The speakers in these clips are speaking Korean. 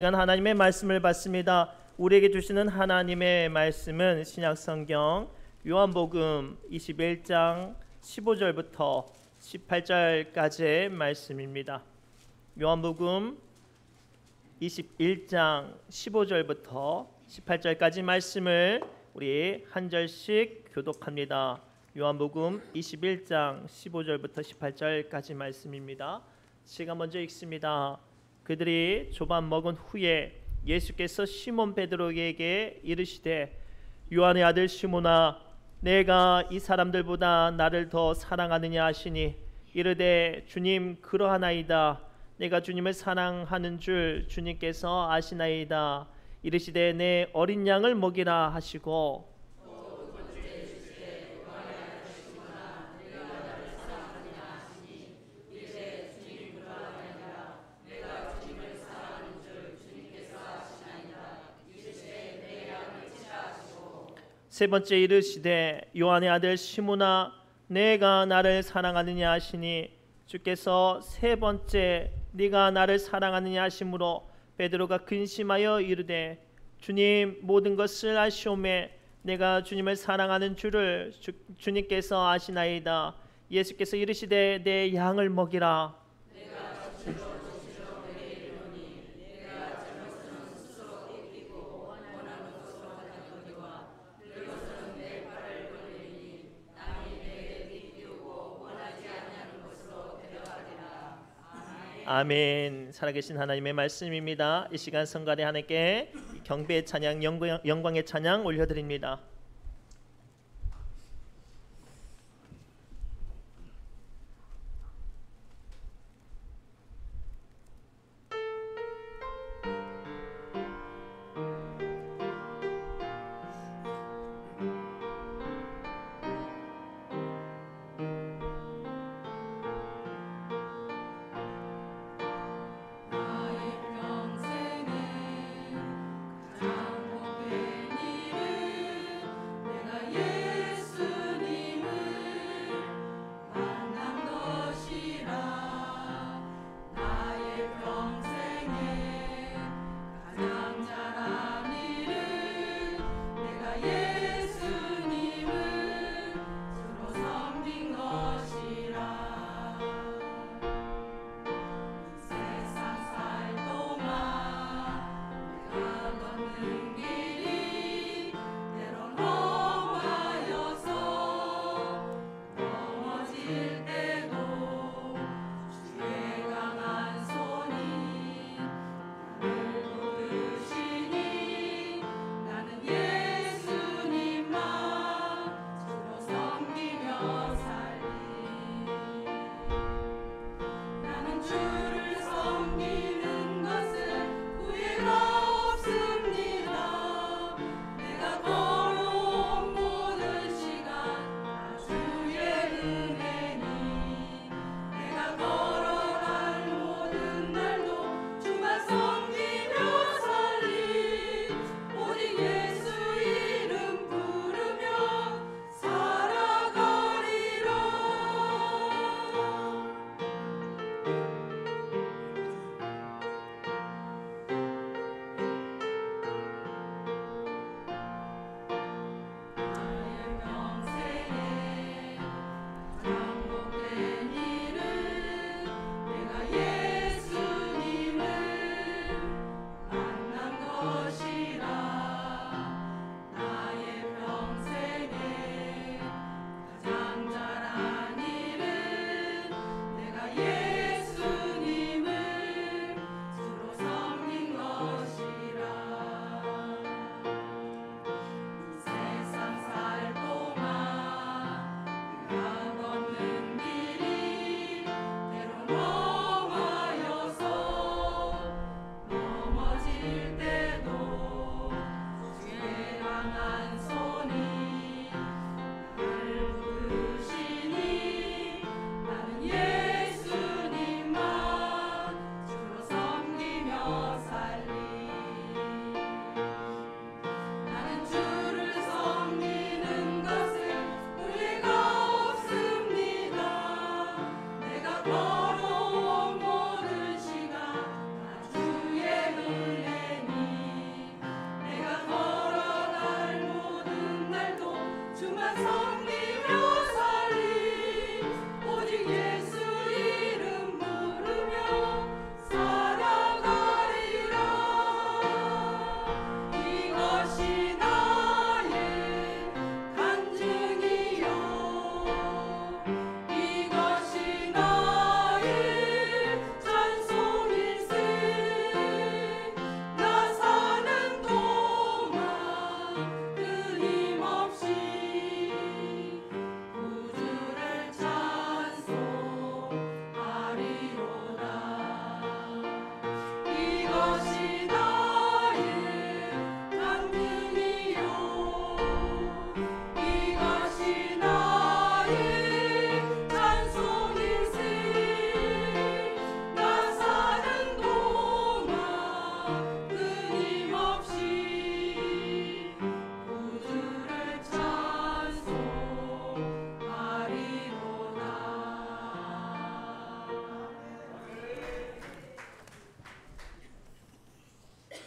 하나님의 말씀을 받습니다. 우리에게 주시는 하나님의 말씀은 신약성경 요한복음 21장 15절부터 18절까지의 말씀입니다. 요한복음 21장 15절부터 18절까지 말씀을 우리 한 절씩 교독합니다. 요한복음 21장 15절부터 18절까지 말씀입니다. 제가 먼저 읽습니다. 그들이 조반 먹은 후에 예수께서 시몬 베드로에게 이르시되 요한의 아들 시몬아 내가 이 사람들보다 나를 더 사랑하느냐 하시니 이르되 주님 그러하나이다. 내가 주님을 사랑하는 줄 주님께서 아시나이다. 이르시되 내 어린 양을 먹이라 하시고 세 번째 이르시되 요한의 아들 시몬아 내가 나를 사랑하느냐 하시니 주께서 세 번째 네가 나를 사랑하느냐 하심으로 베드로가 근심하여 이르되 주님 모든 것을 아시오매 내가 주님을 사랑하는 줄을 주님께서 아시나이다. 예수께서 이르시되 내 양을 먹이라. 아멘. 살아계신 하나님의 말씀입니다. 이 시간 성가대 하나님께 경배의 찬양, 영광의 찬양 올려드립니다.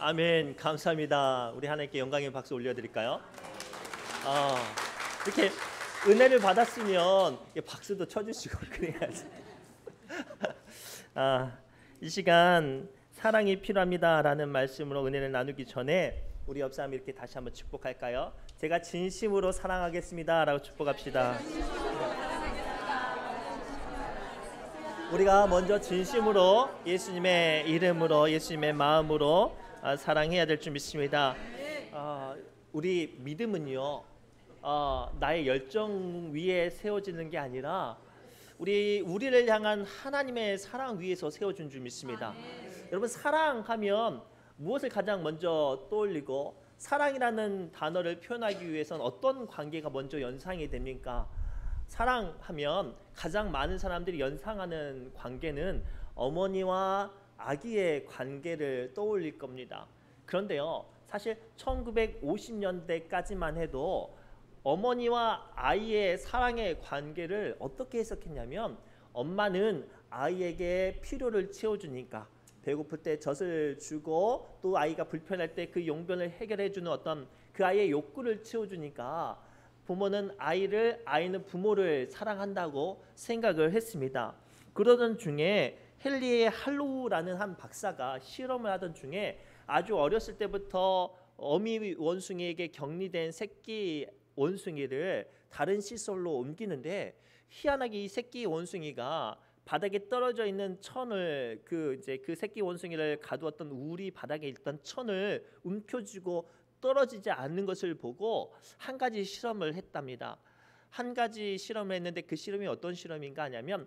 아멘. 감사합니다. 우리 하나님께 영광의 박수 올려드릴까요? 이렇게 은혜를 받았으면 박수도 쳐주시고 그래야지. 이 시간 사랑이 필요합니다라는 말씀으로 은혜를 나누기 전에 우리 옆 사람 이렇게 다시 한번 축복할까요? 제가 진심으로 사랑하겠습니다라고 축복합시다. 우리가 먼저 진심으로 예수님의 이름으로 예수님의 마음으로 사랑해야 될 줄 믿습니다. 우리 믿음은요, 나의 열정 위에 세워지는 게 아니라 우리를 향한 하나님의 사랑 위에서 세워진 줄 믿습니다. 여러분, 사랑하면 무엇을 가장 먼저 떠올리고 사랑이라는 단어를 표현하기 위해서는 어떤 관계가 먼저 연상이 됩니까? 사랑하면 가장 많은 사람들이 연상하는 관계는 어머니와 아기의 관계를 떠올릴 겁니다. 그런데요, 사실 1950년대까지만 해도 어머니와 아이의 사랑의 관계를 어떻게 해석했냐면, 엄마는 아이에게 필요를 채워주니까, 배고플 때 젖을 주고 또 아이가 불편할 때 그 용변을 해결해주는 어떤 그 아이의 욕구를 채워주니까 아이는 부모를 사랑한다고 생각을 했습니다. 그러던 중에 헨리 할로우라는 한 박사가 실험을 하던 중에 아주 어렸을 때부터 어미 원숭이에게 격리된 새끼 원숭이를 다른 시설로 옮기는데, 희한하게 이 새끼 원숭이가 바닥에 떨어져 있는 천을 그 새끼 원숭이를 가두었던 우리 바닥에 있던 천을 움켜쥐고 떨어지지 않는 것을 보고 한 가지 실험을 했답니다. 한 가지 실험을 했는데 그 실험이 어떤 실험인가 하냐면,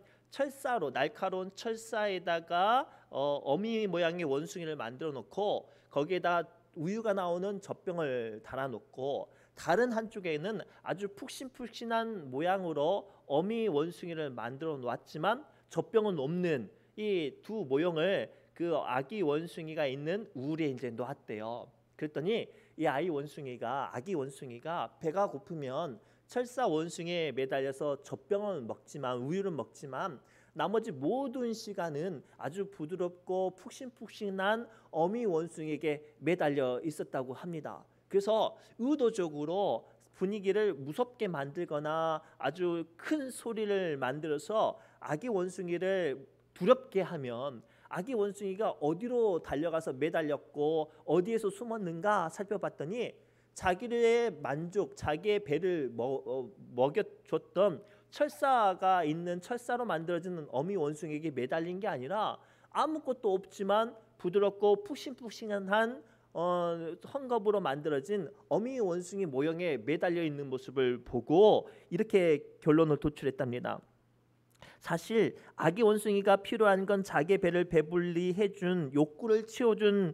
날카로운 철사에다가 어미 모양의 원숭이를 만들어 놓고 거기에다 우유가 나오는 젖병을 달아놓고 다른 한쪽에는 아주 푹신푹신한 모양으로 어미 원숭이를 만들어 놓았지만 젖병은 없는 이 두 모형을 그 아기 원숭이가 있는 우리에 이제 놓았대요. 그랬더니 이 아기 원숭이가 배가 고프면 철사 원숭이에 매달려서 젖병은 먹지만, 우유는 먹지만 나머지 모든 시간은 아주 부드럽고 푹신푹신한 어미 원숭이에게 매달려 있었다고 합니다. 그래서 의도적으로 분위기를 무섭게 만들거나 아주 큰 소리를 만들어서 아기 원숭이를 두렵게 하면 아기 원숭이가 어디로 달려가서 매달렸고 어디에서 숨었는가 살펴봤더니 자기의 만족, 자기의 배를 먹여줬던 철사로 만들어진 어미 원숭이에게 매달린 게 아니라 아무것도 없지만 부드럽고 푹신푹신한 헝겊으로 만들어진 어미 원숭이 모형에 매달려 있는 모습을 보고 이렇게 결론을 도출했답니다. 사실 아기 원숭이가 필요한 건 자기 배를 배불리 해준, 욕구를 채워준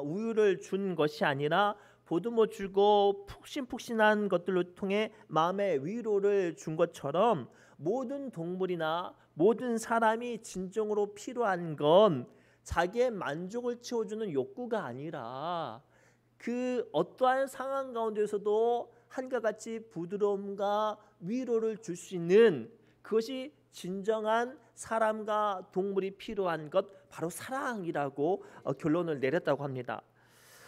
우유를 준 것이 아니라 보듬어 주고 푹신푹신한 것들을 통해 마음의 위로를 준 것처럼, 모든 동물이나 모든 사람이 진정으로 필요한 건 자기의 만족을 채워주는 욕구가 아니라 그 어떠한 상황 가운데서도 한과 같이 부드러움과 위로를 줄 수 있는, 그것이 진정한 사람과 동물이 필요한 것, 바로 사랑이라고 결론을 내렸다고 합니다.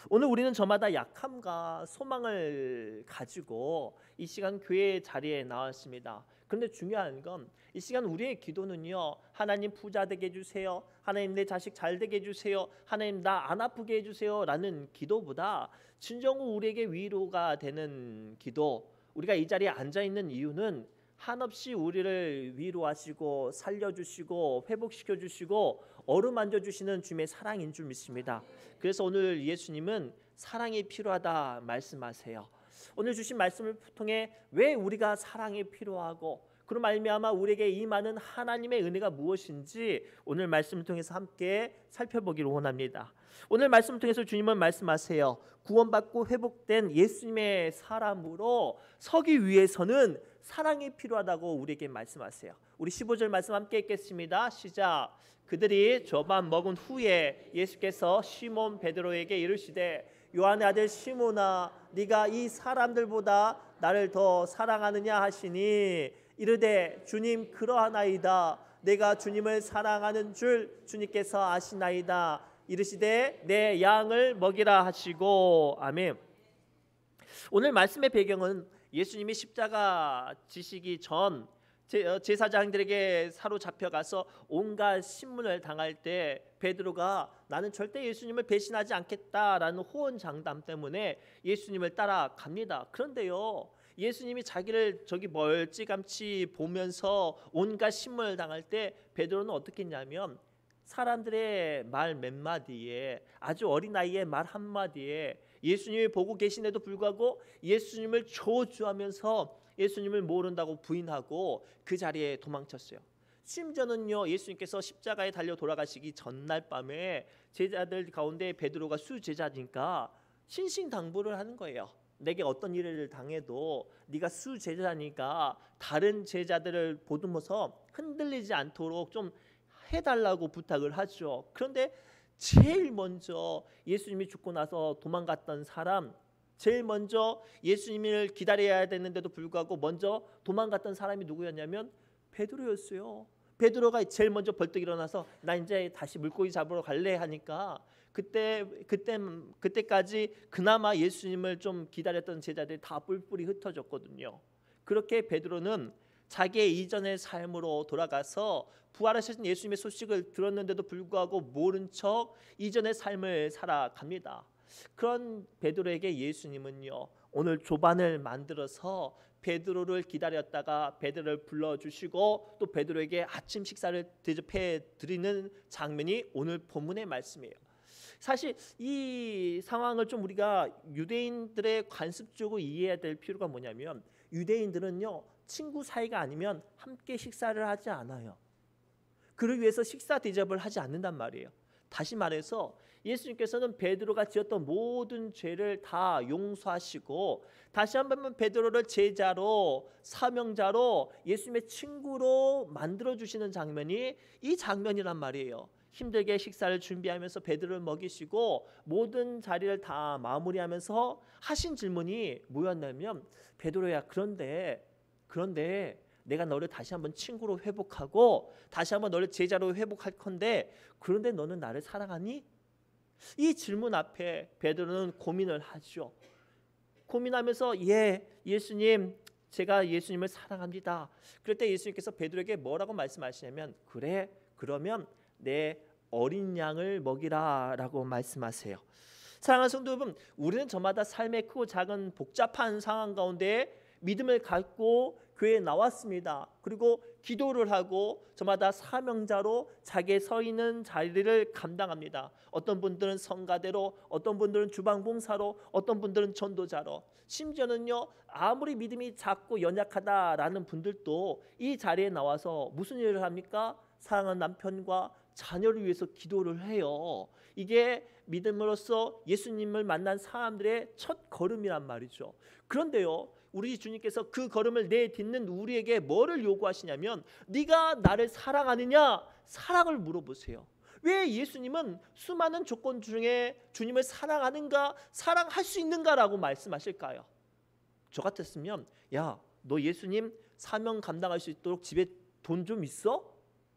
오늘 우리는 저마다 약함과 소망을 가지고 이 시간 교회 자리에 나왔습니다. 그런데 중요한 건 이 시간 우리의 기도는요, 하나님 부자 되게 해주세요, 하나님 내 자식 잘 되게 해주세요, 하나님 나 안 아프게 해주세요 라는 기도보다 진정으로 우리에게 위로가 되는 기도, 우리가 이 자리에 앉아있는 이유는 한없이 우리를 위로하시고 살려주시고 회복시켜주시고 어루만져주시는 주님의 사랑인 줄 믿습니다. 그래서 오늘 예수님은 사랑이 필요하다 말씀하세요. 오늘 주신 말씀을 통해 왜 우리가 사랑이 필요하고 그로 말미암아 우리에게 임하는 하나님의 은혜가 무엇인지 오늘 말씀을 통해서 함께 살펴보기를 원합니다. 오늘 말씀을 통해서 주님은 말씀하세요. 구원받고 회복된 예수님의 사람으로 서기 위해서는 사랑이 필요하다고 우리에게 말씀하세요. 우리 15절 말씀 함께 읽겠습니다. 시작. 그들이 저밥 먹은 후에 예수께서 시몬 베드로에게 이르시되, 요한의 아들 시몬아, 네가 이 사람들보다 나를 더 사랑하느냐 하시니, 이르되 주님 그러하나이다. 내가 주님을 사랑하는 줄 주님께서 아시나이다. 이르시되 내 양을 먹이라 하시고. 아멘. 오늘 말씀의 배경은 예수님이 십자가 지시기 전 제사장들에게 사로잡혀 가서 온갖 신문을 당할 때 베드로가 나는 절대 예수님을 배신하지 않겠다라는 호언장담 때문에 예수님을 따라갑니다. 그런데요, 예수님이 자기를 저기 멀찌감치 보면서 온갖 신문을 당할 때 베드로는 어떻게 했냐면 사람들의 말 몇 마디에, 아주 어린 나이의 말 한마디에 예수님이 보고 계신데도 불구하고 예수님을 저주하면서 예수님을 모른다고 부인하고 그 자리에 도망쳤어요. 심지어는요, 예수님께서 십자가에 달려 돌아가시기 전날 밤에 제자들 가운데 베드로가 수제자니까 신신당부를 하는 거예요. 내게 어떤 일을 당해도 네가 수제자니까 다른 제자들을 보듬어서 흔들리지 않도록 좀 해달라고 부탁을 하죠. 그런데 제일 먼저 예수님이 죽고 나서 도망갔던 사람, 제일 먼저 예수님을 기다려야 되는데도 불구하고 먼저 도망갔던 사람이 누구였냐면 베드로였어요. 베드로가 제일 먼저 벌떡 일어나서 나 이제 다시 물고기 잡으러 갈래 하니까 그때까지 그나마 예수님을 좀 기다렸던 제자들이 다 뿔뿔이 흩어졌거든요. 그렇게 베드로는 자기의 이전의 삶으로 돌아가서 부활하신 예수님의 소식을 들었는데도 불구하고 모른 척 이전의 삶을 살아갑니다. 그런 베드로에게 예수님은요, 오늘 조반을 만들어서 베드로를 기다렸다가 베드로를 불러주시고 또 베드로에게 아침 식사를 대접해 드리는 장면이 오늘 본문의 말씀이에요. 사실 이 상황을 좀 우리가 유대인들의 관습적으로 이해해야 될 필요가 뭐냐면, 유대인들은요, 친구 사이가 아니면 함께 식사를 하지 않아요. 그를 위해서 식사 대접을 하지 않는단 말이에요. 다시 말해서 예수님께서는 베드로가 지었던 모든 죄를 다 용서하시고 다시 한번 베드로를 제자로, 사명자로, 예수님의 친구로 만들어주시는 장면이 이 장면이란 말이에요. 힘들게 식사를 준비하면서 베드로를 먹이시고 모든 자리를 다 마무리하면서 하신 질문이 뭐였냐면, 베드로야, 그런데 내가 너를 다시 한번 친구로 회복하고 다시 한번 너를 제자로 회복할 건데, 그런데 너는 나를 사랑하니? 이 질문 앞에 베드로는 고민을 하죠. 고민하면서 예수님, 제가 예수님을 사랑합니다. 그럴 때 예수님께서 베드로에게 뭐라고 말씀하시냐면, 그래, 그러면 내 어린 양을 먹이라 라고 말씀하세요. 사랑하는 성도 여러분, 우리는 저마다 삶의 크고 작은 복잡한 상황 가운데 믿음을 갖고 교회에 나왔습니다. 그리고 기도를 하고 저마다 사명자로 자기의 서 있는 자리를 감당합니다. 어떤 분들은 성가대로, 어떤 분들은 주방봉사로, 어떤 분들은 전도자로, 심지어는요, 아무리 믿음이 작고 연약하다라는 분들도 이 자리에 나와서 무슨 일을 합니까? 사랑하는 남편과 자녀를 위해서 기도를 해요. 이게 믿음으로써 예수님을 만난 사람들의 첫 걸음이란 말이죠. 그런데요, 우리 주님께서 그 걸음을 내딛는 우리에게 뭐를 요구하시냐면, 네가 나를 사랑하느냐? 사랑을 물어보세요. 왜 예수님은 수많은 조건 중에 주님을 사랑하는가, 사랑할 수 있는가라고 말씀하실까요? 저 같았으면, 야, 너 예수님 사명 감당할 수 있도록 집에 돈 좀 있어?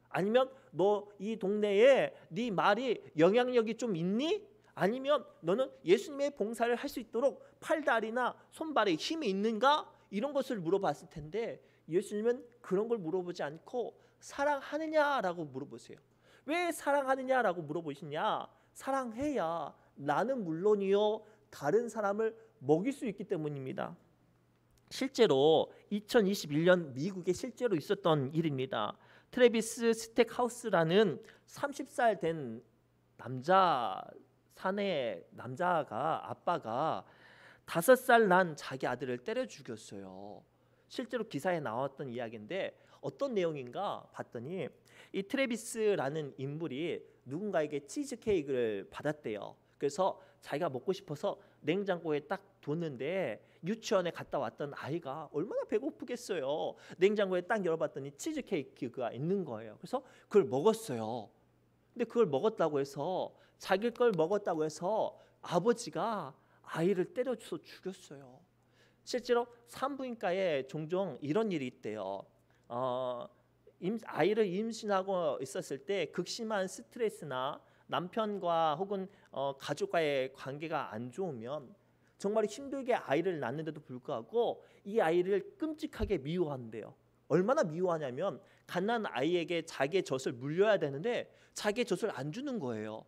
아니면 너 이 동네에 네 말이 영향력이 좀 있니? 아니면 너는 예수님의 봉사를 할 수 있도록 팔다리나 손발에 힘이 있는가? 이런 것을 물어봤을 텐데, 예수님은 그런 걸 물어보지 않고 사랑하느냐라고 물어보세요. 왜 사랑하느냐라고 물어보시냐? 사랑해야 나는 물론이요, 다른 사람을 먹일 수 있기 때문입니다. 실제로 2021년 미국에 실제로 있었던 일입니다. 트래비스 스택하우스라는 30살 된 사내 남자가, 아빠가 5살 난 자기 아들을 때려 죽였어요. 실제로 기사에 나왔던 이야기인데 어떤 내용인가 봤더니, 이 트래비스라는 인물이 누군가에게 치즈케이크를 받았대요. 그래서 자기가 먹고 싶어서 냉장고에 딱 뒀는데 유치원에 갔다 왔던 아이가 얼마나 배고프겠어요. 냉장고에 딱 열어봤더니 치즈케이크가 있는 거예요. 그래서 그걸 먹었어요. 근데 그걸 먹었다고 해서, 자기 걸 먹었다고 해서 아버지가 아이를 때려서 죽였어요. 실제로 산부인과에 종종 이런 일이 있대요. 아이를 임신하고 있었을 때 극심한 스트레스나 남편과 혹은 가족과의 관계가 안 좋으면 정말 힘들게 아이를 낳는데도 불구하고 이 아이를 끔찍하게 미워한대요. 얼마나 미워하냐면 갓난 아이에게 자기의 젖을 물려야 되는데 자기의 젖을 안 주는 거예요.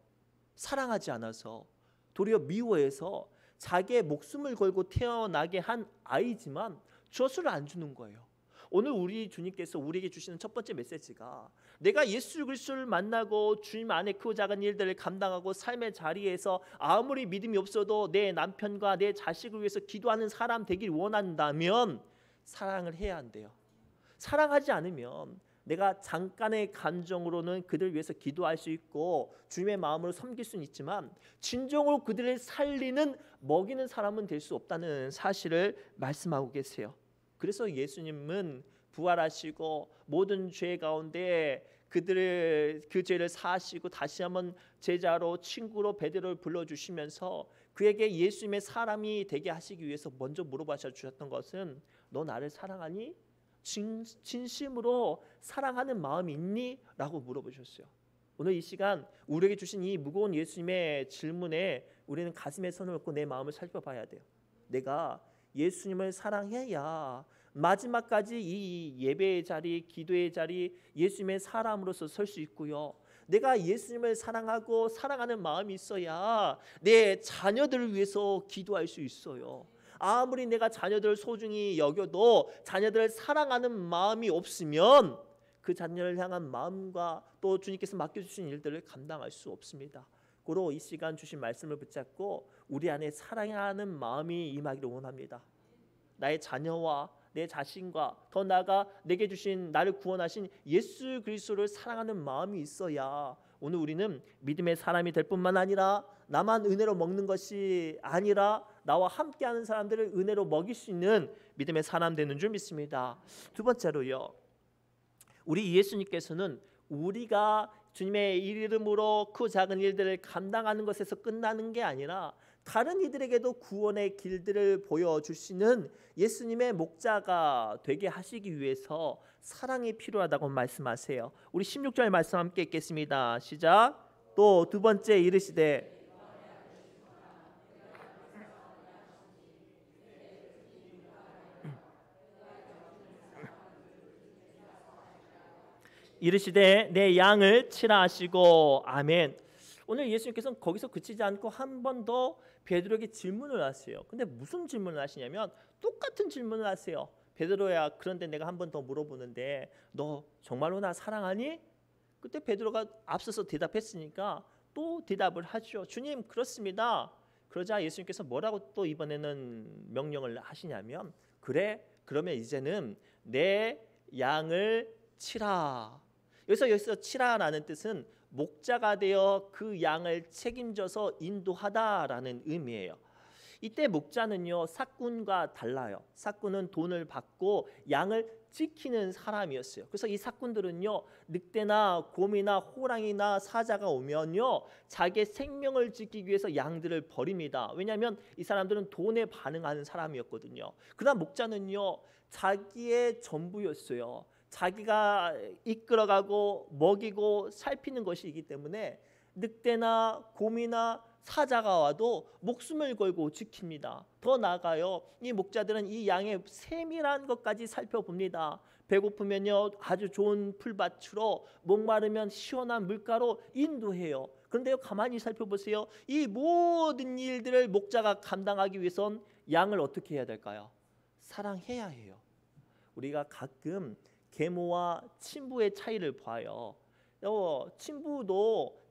사랑하지 않아서, 도리어 미워해서 자기의 목숨을 걸고 태어나게 한 아이지만 젖을 안 주는 거예요. 오늘 우리 주님께서 우리에게 주시는 첫 번째 메시지가, 내가 예수 그리스도를 만나고 주님 안에 크고 작은 일들을 감당하고 삶의 자리에서 아무리 믿음이 없어도 내 남편과 내 자식을 위해서 기도하는 사람 되길 원한다면 사랑을 해야 한대요. 사랑하지 않으면 내가 잠깐의 감정으로는 그들을 위해서 기도할 수 있고 주님의 마음으로 섬길 수는 있지만 진정으로 그들을 살리는, 먹이는 사람은 될 수 없다는 사실을 말씀하고 계세요. 그래서 예수님은 부활하시고 모든 죄 가운데 그들을, 그 죄를 사하시고 다시 한번 제자로, 친구로 베드로를 불러주시면서 그에게 예수님의 사람이 되게 하시기 위해서 먼저 물어봐 주셨던 것은, 너 나를 사랑하니? 진심으로 사랑하는 마음이 있니? 라고 물어보셨어요. 오늘 이 시간 우리에게 주신 이 무거운 예수님의 질문에 우리는 가슴에 손을 얹고 내 마음을 살펴봐야 돼요. 내가 예수님을 사랑해야 마지막까지 이 예배의 자리, 기도의 자리, 예수님의 사람으로서 설 수 있고요. 내가 예수님을 사랑하고 사랑하는 마음이 있어야 내 자녀들을 위해서 기도할 수 있어요. 아무리 내가 자녀들을 소중히 여겨도 자녀들을 사랑하는 마음이 없으면 그 자녀를 향한 마음과 또 주님께서 맡겨주신 일들을 감당할 수 없습니다. 고로 이 시간 주신 말씀을 붙잡고 우리 안에 사랑하는 마음이 임하기를 원합니다. 나의 자녀와 내 자신과 더 나아가 내게 주신, 나를 구원하신 예수 그리스도를 사랑하는 마음이 있어야 오늘 우리는 믿음의 사람이 될 뿐만 아니라 나만 은혜로 먹는 것이 아니라 나와 함께하는 사람들을 은혜로 먹일 수 있는 믿음의 사람 되는 줄 믿습니다. 두 번째로요, 우리 예수님께서는 우리가 주님의 이름으로 그 작은 일들을 감당하는 것에서 끝나는 게 아니라 다른 이들에게도 구원의 길들을 보여주시는 예수님의 목자가 되게 하시기 위해서 사랑이 필요하다고 말씀하세요. 우리 16절 말씀 함께 읽겠습니다. 시작. 또 두 번째 이르시되, 이르시되 내 양을 치라 하시고. 아멘. 오늘 예수님께서는 거기서 그치지 않고 한 번 더 베드로에게 질문을 하세요. 근데 무슨 질문을 하시냐면 똑같은 질문을 하세요. 베드로야, 그런데 내가 한 번 더 물어보는데 너 정말로 나 사랑하니? 그때 베드로가 앞서서 대답했으니까 또 대답을 하죠. 주님, 그렇습니다. 그러자 예수님께서 뭐라고 또 이번에는 명령을 하시냐면, 그래, 그러면 이제는 내 양을 치라. 여기서 치라라는 뜻은 목자가 되어 그 양을 책임져서 인도하다라는 의미예요. 이때 목자는요, 삭군과 달라요. 삭군은 돈을 받고 양을 지키는 사람이었어요. 그래서 이 삭군들은요, 늑대나 곰이나 호랑이나 사자가 오면요, 자기의 생명을 지키기 위해서 양들을 버립니다. 왜냐하면 이 사람들은 돈에 반응하는 사람이었거든요. 그러나 목자는요, 자기의 전부였어요. 자기가 이끌어가고 먹이고 살피는 것이기 때문에 늑대나 곰이나 사자가 와도 목숨을 걸고 지킵니다. 더 나아가요, 이 목자들은 이 양의 세밀한 것까지 살펴봅니다. 배고프면요, 아주 좋은 풀밭으로, 목마르면 시원한 물가로 인도해요. 그런데요, 가만히 살펴보세요. 이 모든 일들을 목자가 감당하기 위해선 양을 어떻게 해야 될까요? 사랑해야 해요. 우리가 가끔 계모와 친부의 차이를 봐요. 친부도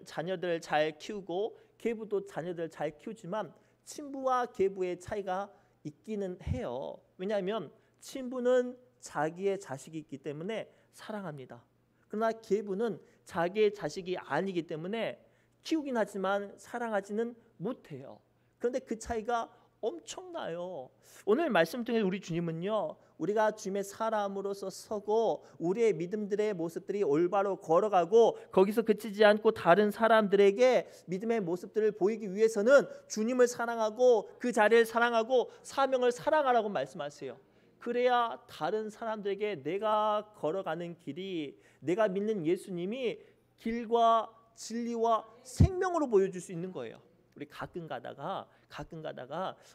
자녀들을 잘 키우고 계부도 자녀들을 잘 키우지만 친부와 계부의 차이가 있기는 해요. 왜냐하면 친부는 자기의 자식이 있기 때문에 사랑합니다. 그러나 계부는 자기의 자식이 아니기 때문에 키우긴 하지만 사랑하지는 못해요. 그런데 그 차이가 엄청나요. 오늘 말씀 통해 우리 주님은요, 우리가 주님의 사람으로서 서고 우리의 믿음들의 모습들이 올바로 걸어가고 거기서 그치지 않고 다른 사람들에게 믿음의 모습들을 보이기 위해서는 주님을 사랑하고 그 자리를 사랑하고 사명을 사랑하라고 말씀하세요. 그래야 다른 사람들에게 내가 걸어가는 길이, 내가 믿는 예수님이 길과 진리와 생명으로 보여줄 수 있는 거예요. 우리 가끔 가다가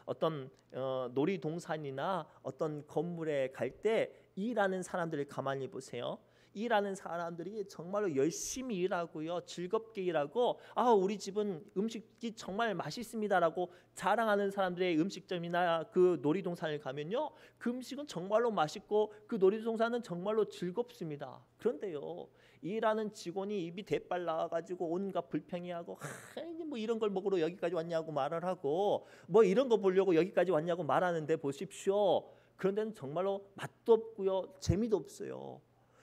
어떤 놀이동산이나 어떤 건물에 갈 때 일하는 사람들을 가만히 보세요. 일하는 사람들이 정말로 열심히 일하고요, 즐겁게 일하고, 우리 집은 음식이 정말 맛있습니다라고 자랑하는 사람들의 음식점이나 그 놀이동산을 가면요, 그 음식은 정말로 맛있고 그 놀이동산은 정말로 즐겁습니다. 그런데요, 일하는 직원이 입이 대빨 나와가지고 온갖 불평이하고, 뭐 이런 걸 먹으러 여기까지 왔냐고 말을 하고, 뭐 이런 거 보려고 여기까지 왔냐고 말하는데 보십시오, 그런 데는 정말로 맛도 없고요, 재미도 없어요.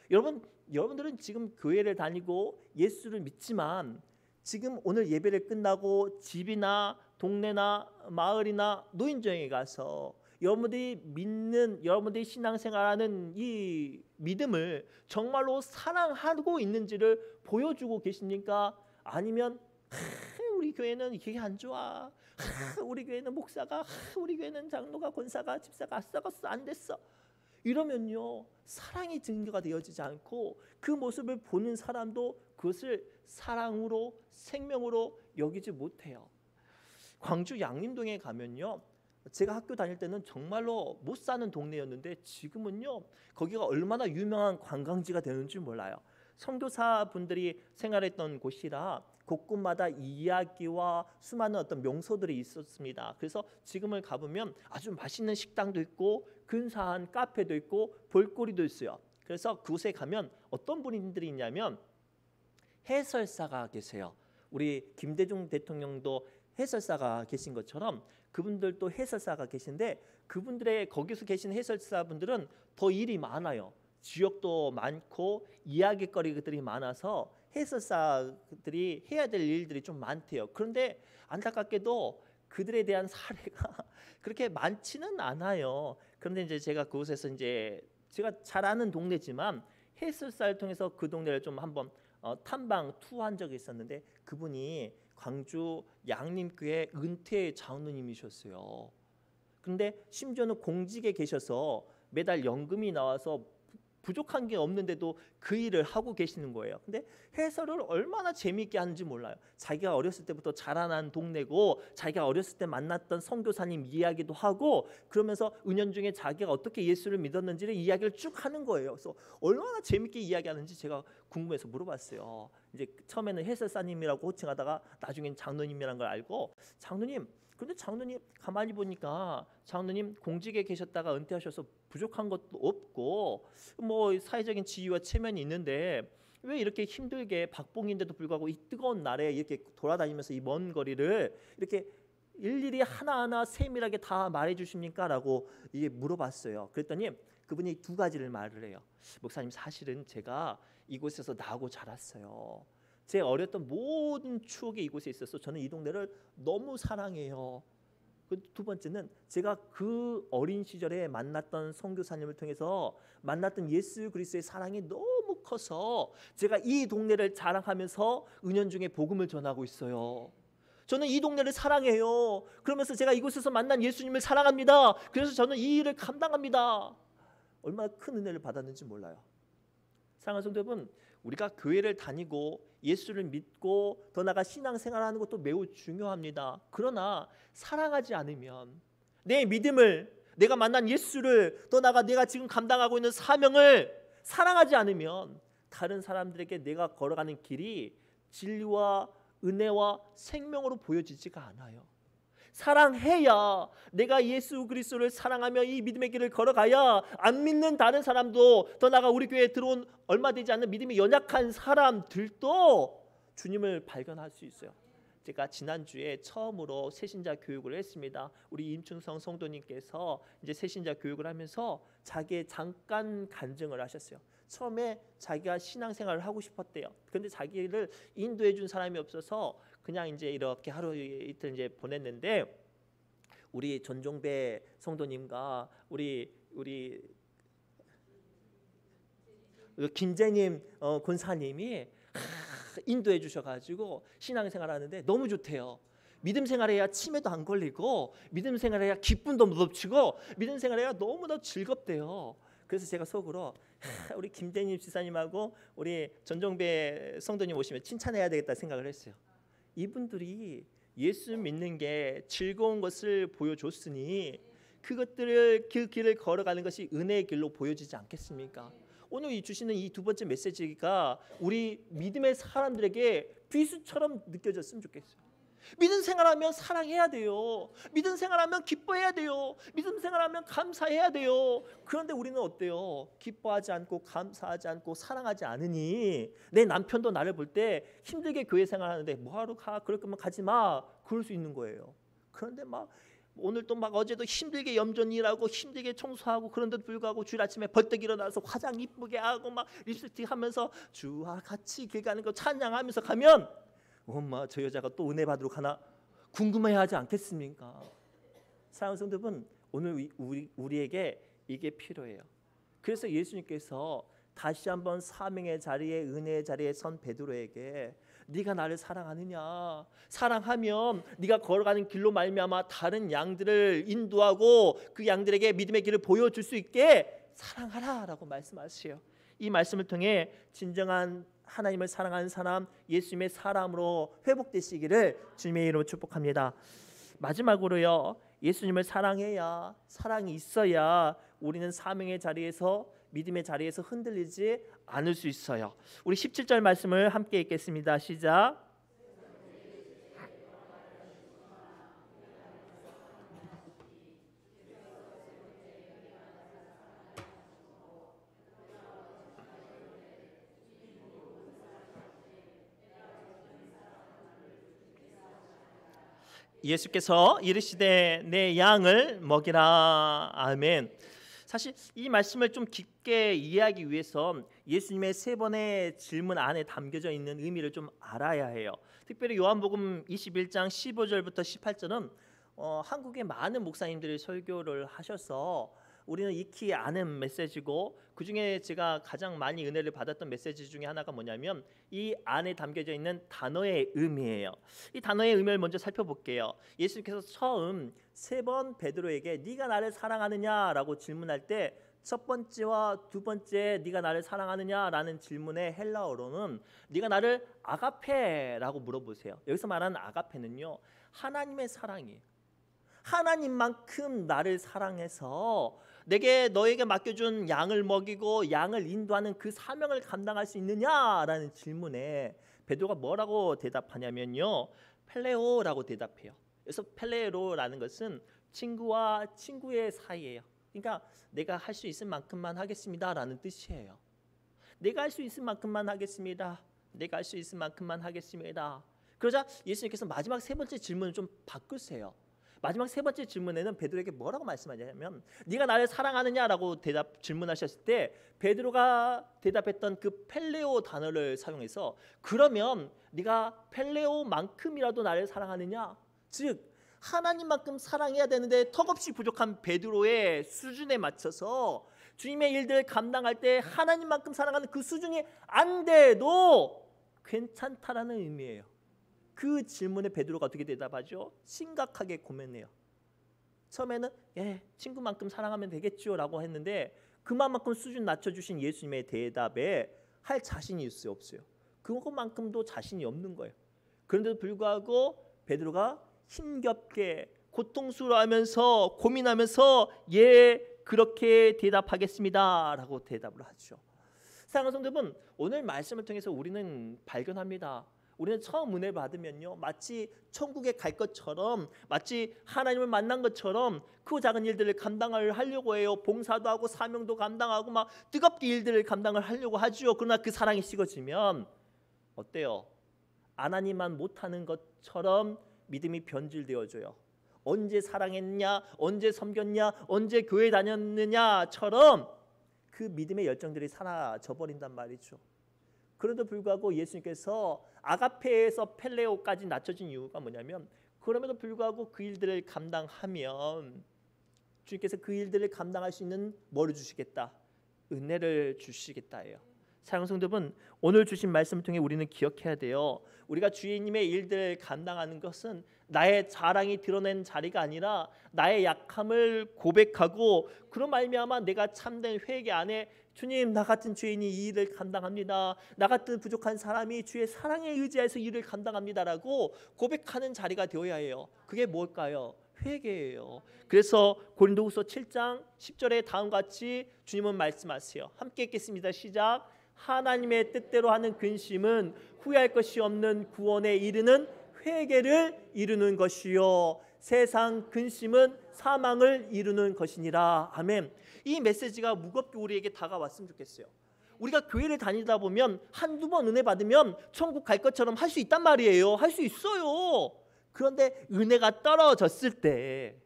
여러분들은 지금 교회를 다니고 예수를 믿지만, 지금 오늘 예배를 끝나고 집이나 동네나 마을이나 노인정에 가서 여러분들이 신앙생활하는 이 믿음을 정말로 사랑하고 있는지를 보여주고 계십니까? 아니면 우리 교회는 이게 안 좋아, 우리 교회는 목사가, 우리 교회는 장로가, 권사가, 집사가 썩었어, 안 됐어, 이러면요, 사랑이 증거가 되어지지 않고 그 모습을 보는 사람도 그것을 사랑으로, 생명으로 여기지 못해요. 광주 양림동에 가면요, 제가 학교 다닐 때는 정말로 못 사는 동네였는데 지금은요, 거기가 얼마나 유명한 관광지가 되는지 몰라요. 선교사분들이 생활했던 곳이라 곳곳마다 이야기와 수많은 어떤 명소들이 있었습니다. 그래서 지금을 가보면 아주 맛있는 식당도 있고 근사한 카페도 있고 볼거리도 있어요. 그래서 그곳에 가면 어떤 분들이 있냐면 해설사가 계세요. 우리 김대중 대통령도 해설사가 계신 것처럼 그분들도 해설사가 계신데, 그분들의 거기서 계신 해설사분들은 더 일이 많아요. 지역도 많고 이야기거리들이 많아서 해설사들이 해야 될 일들이 좀 많대요. 그런데 안타깝게도 그들에 대한 사례가 그렇게 많지는 않아요. 그런데 이제 제가 그곳에서 이제 제가 잘 아는 동네지만 해설사를 통해서 그 동네를 좀 한번 탐방 투어한 적이 있었는데, 그분이 광주 양림교회 은퇴 장로님이셨어요. 그런데 심지어는 공직에 계셔서 매달 연금이 나와서 부족한 게 없는데도 그 일을 하고 계시는 거예요. 근데 해설을 얼마나 재미있게 하는지 몰라요. 자기가 어렸을 때부터 자라난 동네고 자기가 어렸을 때 만났던 선교사님 이야기도 하고, 그러면서 은연중에 자기가 어떻게 예수를 믿었는지를 이야기를 쭉 하는 거예요. 그래서 얼마나 재미있게 이야기하는지 제가 궁금해서 물어봤어요. 이제 처음에는 해설사님이라고 호칭하다가 나중엔 장로님이라는 걸 알고, 장로님, 근데 장로님 가만히 보니까 장로님 공직에 계셨다가 은퇴하셔서 부족한 것도 없고 뭐 사회적인 지위와 체면이 있는데 왜 이렇게 힘들게 박봉인데도 불구하고 이 뜨거운 날에 이렇게 돌아다니면서 이 먼 거리를 이렇게 일일이 하나하나 세밀하게 다 말해 주십니까? 라고 이게 물어봤어요. 그랬더니 그분이 두 가지를 말을 해요. 목사님, 사실은 제가 이곳에서 나고 자랐어요. 제 어렸던 모든 추억이 이곳에 있어서 저는 이 동네를 너무 사랑해요. 두 번째는 제가 그 어린 시절에 만났던 선교사님을 통해서 만났던 예수 그리스도의 사랑이 너무 커서 제가 이 동네를 자랑하면서 은연중에 복음을 전하고 있어요. 저는 이 동네를 사랑해요. 그러면서 제가 이곳에서 만난 예수님을 사랑합니다. 그래서 저는 이 일을 감당합니다. 얼마나 큰 은혜를 받았는지 몰라요. 사랑하는 성도 여러분, 우리가 교회를 다니고 예수를 믿고 더 나아가 신앙생활하는 것도 매우 중요합니다. 그러나 사랑하지 않으면 내 믿음을, 내가 만난 예수를, 더 나아가 내가 지금 감당하고 있는 사명을 사랑하지 않으면 다른 사람들에게 내가 걸어가는 길이 진리와 은혜와 생명으로 보여지지가 않아요. 사랑해야, 내가 예수 그리스도를 사랑하며 이 믿음의 길을 걸어가야 안 믿는 다른 사람도, 더 나아가 우리 교회에 들어온 얼마 되지 않는 믿음이 연약한 사람들도 주님을 발견할 수 있어요. 제가 지난주에 처음으로 새신자 교육을 했습니다. 우리 임충성 성도님께서 이제 새신자 교육을 하면서 자기의 잠깐 간증을 하셨어요. 처음에 자기가 신앙생활을 하고 싶었대요. 그런데 자기를 인도해 준 사람이 없어서 그냥 이제 이렇게 하루 이틀 이제 보냈는데, 우리 전종배 성도님과 우리 김재님 권사님이 인도해 주셔가지고 신앙생활 하는데 너무 좋대요. 믿음 생활해야 치매도 안 걸리고, 믿음 생활해야 기쁨도 묻어치고, 믿음 생활해야 너무나 즐겁대요. 그래서 제가 속으로 우리 김대님 지사님하고 우리 전종배 성도님 오시면 칭찬해야 되겠다 생각을 했어요. 이분들이 예수 믿는 게 즐거운 것을 보여줬으니 그것들을 그 길을 걸어가는 것이 은혜의 길로 보여지지 않겠습니까? 오늘 이 주시는 이 두 번째 메시지가 우리 믿음의 사람들에게 비수처럼 느껴졌으면 좋겠어요. 믿음 생활하면 사랑해야 돼요. 믿음 생활하면 기뻐해야 돼요. 믿음 생활하면 감사해야 돼요. 그런데 우리는 어때요? 기뻐하지 않고 감사하지 않고 사랑하지 않으니 내 남편도 나를 볼 때 힘들게 교회 생활하는데 뭐하러 가? 그럴 거면 가지 마. 그럴 수 있는 거예요. 그런데 막 오늘 또 막 어제도 힘들게 염전 일하고 힘들게 청소하고 그런데도 불구하고 주일 아침에 벌떡 일어나서 화장 이쁘게 하고 막 립스틱 하면서 주와 같이 길 가는 거 찬양하면서 가면 엄마 저 여자가 또 은혜 받으러 가나 궁금해하지 않겠습니까? 사랑하는 성도분, 오늘 우리에게 이게 필요해요. 그래서 예수님께서 다시 한번 사명의 자리에 은혜의 자리에 선 베드로에게 네가 나를 사랑하느냐? 사랑하면 네가 걸어가는 길로 말미암아 다른 양들을 인도하고 그 양들에게 믿음의 길을 보여줄 수 있게 사랑하라라고 말씀하세요. 이 말씀을 통해 진정한 하나님을 사랑하는 사람, 예수님의 사람으로 회복되시기를 주님의 이름으로 축복합니다. 마지막으로요, 예수님을 사랑해야, 사랑이 있어야 우리는 사명의 자리에서 믿음의 자리에서 흔들리지 않을 수 있어요. 우리 17절 말씀을 함께 읽겠습니다. 시작. 예수께서 이르시되 내 양을 먹이라. 아멘. 사실 이 말씀을 좀 깊게 이해하기 위해서 예수님의 세 번의 질문 안에 담겨져 있는 의미를 좀 알아야 해요. 특별히 요한복음 21장 15절부터 18절은 한국의 많은 목사님들이 설교를 하셔서 우리는 익히 아는 메시지고, 그중에 제가 가장 많이 은혜를 받았던 메시지 중에 하나가 뭐냐면 이 안에 담겨져 있는 단어의 의미예요. 이 단어의 의미를 먼저 살펴볼게요. 예수님께서 처음 세 번 베드로에게 네가 나를 사랑하느냐라고 질문할 때 첫 번째와 두 번째 네가 나를 사랑하느냐라는 질문의 헬라어로는 네가 나를 아가페라고 물어보세요. 여기서 말하는 아가페는요, 하나님의 사랑이에요. 하나님만큼 나를 사랑해서 너에게 맡겨준 양을 먹이고 양을 인도하는 그 사명을 감당할 수 있느냐라는 질문에 베드로가 뭐라고 대답하냐면요, 펠레오라고 대답해요. 그래서 펠레로라는 것은 친구와 친구의 사이예요. 그러니까 내가 할 수 있을 만큼만 하겠습니다라는 뜻이에요. 내가 할 수 있을 만큼만 하겠습니다. 내가 할 수 있을 만큼만 하겠습니다. 그러자 예수님께서 마지막 세 번째 질문을 좀 바꾸세요. 마지막 세 번째 질문에는 베드로에게 뭐라고 말씀하냐면 네가 나를 사랑하느냐라고 질문하셨을 때 베드로가 대답했던 그 펠레오 단어를 사용해서 그러면 네가 펠레오만큼이라도 나를 사랑하느냐? 즉 하나님만큼 사랑해야 되는데 턱없이 부족한 베드로의 수준에 맞춰서 주님의 일들을 감당할 때 하나님만큼 사랑하는 그 수준이 안 돼도 괜찮다라는 의미예요. 그 질문에 베드로가 어떻게 대답하죠? 심각하게 고민해요. 처음에는 친구만큼 사랑하면 되겠죠 라고 했는데 그만큼 수준 낮춰주신 예수님의 대답에 할 자신이 있어요, 없어요? 그것만큼도 자신이 없는 거예요. 그런데도 불구하고 베드로가 힘겹게 고통스러워하면서 고민하면서 그렇게 대답하겠습니다 라고 대답을 하죠. 사랑하는 성도분, 오늘 말씀을 통해서 우리는 발견합니다. 우리는 처음 은혜 받으면요, 마치 천국에 갈 것처럼, 마치 하나님을 만난 것처럼 그 작은 일들을 감당을 하려고 해요. 봉사도 하고 사명도 감당하고 막 뜨겁게 일들을 감당을 하려고 하죠. 그러나 그 사랑이 식어지면 어때요? 하나님만 못하는 것처럼 믿음이 변질되어져요. 언제 사랑했냐, 언제 섬겼냐, 언제 교회 다녔느냐처럼 그 믿음의 열정들이 사라져 버린단 말이죠. 그런데도 불구하고 예수님께서 아가페에서 펠레오까지 낮춰진 이유가 뭐냐면, 그럼에도 불구하고 그 일들을 감당하면 주님께서 그 일들을 감당할 수 있는 뭐를 주시겠다? 은혜를 주시겠다예요. 사랑하는 성도분, 오늘 주신 말씀을 통해 우리는 기억해야 돼요. 우리가 주님의 일들을 감당하는 것은 나의 자랑이 드러낸 자리가 아니라 나의 약함을 고백하고 그런 말미암아 내가 참된 회개 안에 주님, 나 같은 죄인이 이 일을 감당합니다. 나 같은 부족한 사람이 주의 사랑에 의지해서 이 일을 감당합니다라고 고백하는 자리가 되어야 해요. 그게 뭘까요? 회개예요. 그래서 고린도후서 7장 10절에 다음과 같이 주님은 말씀하세요. 함께 읽겠습니다. 시작. 하나님의 뜻대로 하는 근심은 후회할 것이 없는 구원에 이르는 회개를 이루는 것이요 세상 근심은 사망을 이루는 것이니라. 아멘. 이 메시지가 무겁게 우리에게 다가왔으면 좋겠어요. 우리가 교회를 다니다 보면 한두 번 은혜 받으면 천국 갈 것처럼 할 수 있단 말이에요. 할 수 있어요. 그런데 은혜가 떨어졌을 때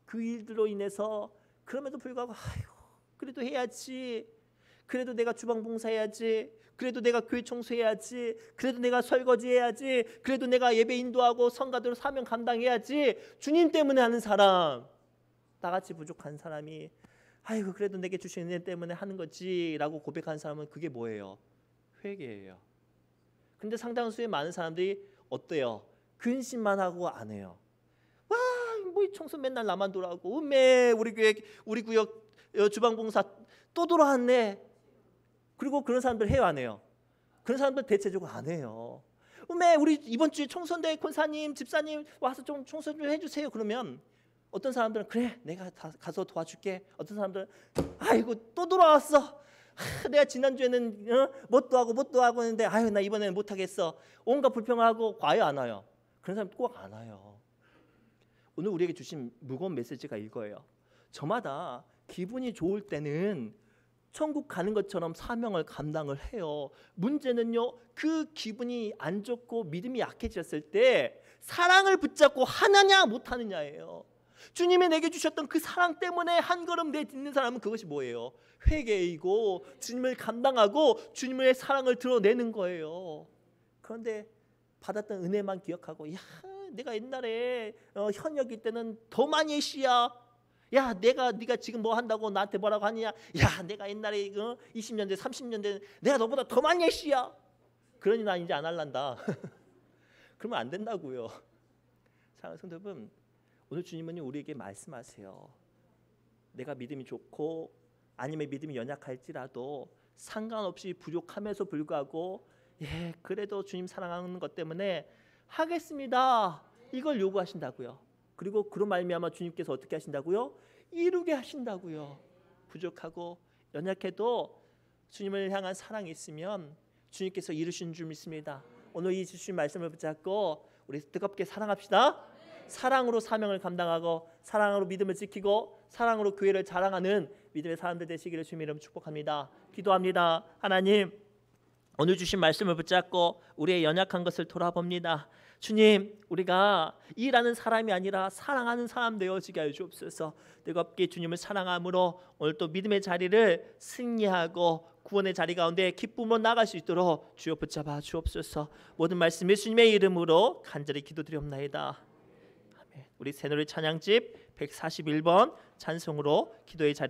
그 일들로 인해서 그럼에도 불구하고 그래도 해야지, 그래도 내가 주방 봉사해야지, 그래도 내가 교회 청소해야지, 그래도 내가 설거지해야지, 그래도 내가 예배 인도하고 성가대로 사명 감당해야지, 주님 때문에 하는 사람, 나같이 부족한 사람이 아이고 그래도 내게 주신 은혜 때문에 하는 거지 라고 고백하는 사람은 그게 뭐예요? 회개예요. 근데 상당수의 많은 사람들이 어때요? 근심만 하고 안 해요. 와, 뭐 청소 맨날 나만 돌아오고, 우리 교회 우리 구역 주방봉사 또 돌아왔네. 그리고 그런 사람들 해요, 안 해요? 그런 사람들 대체적으로 안 해요. 우리 이번 주에 청소인데 권사님, 집사님 와서 좀 청소 좀 해주세요. 그러면 어떤 사람들은 그래 내가 가서 도와줄게. 어떤 사람들은 아이고 또 돌아왔어. 내가 지난주에는 뭣도 하고 했는데 아유 나 이번에는 못하겠어. 온갖 불평하고 과연 안 와요. 그런 사람 꼭 안 와요. 오늘 우리에게 주신 무거운 메시지가 이거예요. 저마다 기분이 좋을 때는 천국 가는 것처럼 사명을 감당을 해요. 문제는요, 그 기분이 안 좋고 믿음이 약해졌을 때 사랑을 붙잡고 하느냐 못하느냐예요. 주님이 내게 주셨던 그 사랑 때문에 한 걸음 내딛는 사람은 그것이 뭐예요? 회개이고 주님을 감당하고 주님의 사랑을 드러내는 거예요. 그런데 받았던 은혜만 기억하고, 야 내가 옛날에 현역일 때는 더 많이 했시야. 야 네가 지금 뭐 한다고 나한테 뭐라고 하느냐. 야 내가 옛날에 20년 전 30년 전 내가 너보다 더 많이 했시야. 그러니 나 이제 안 할란다. 그러면 안 된다고요. 사랑하는 성도 여러분, 오늘 주님은 우리에게 말씀하세요. 내가 믿음이 좋고 아니면 믿음이 연약할지라도 상관없이 부족함에도 불구하고 그래도 주님 사랑하는 것 때문에 하겠습니다. 이걸 요구하신다고요. 그리고 그런 말미암아 주님께서 어떻게 하신다고요? 이루게 하신다고요. 부족하고 연약해도 주님을 향한 사랑이 있으면 주님께서 이루신 줄 믿습니다. 오늘 이 주신 말씀을 붙잡고 우리 뜨겁게 사랑합시다. 사랑으로 사명을 감당하고 사랑으로 믿음을 지키고 사랑으로 교회를 자랑하는 믿음의 사람들 되시기를 주님 이름 축복합니다. 기도합니다. 하나님, 오늘 주신 말씀을 붙잡고 우리의 연약한 것을 돌아봅니다. 주님, 우리가 일하는 사람이 아니라 사랑하는 사람 되어지게 하여 주옵소서. 뜨겁게 주님을 사랑함으로 오늘 또 믿음의 자리를 승리하고 구원의 자리 가운데 기쁨으로 나갈 수 있도록 주여 붙잡아 주옵소서. 모든 말씀 예수님의 이름으로 간절히 기도드리옵나이다. 아멘. 우리 새노래 찬양집 141번 찬송으로 기도의 자리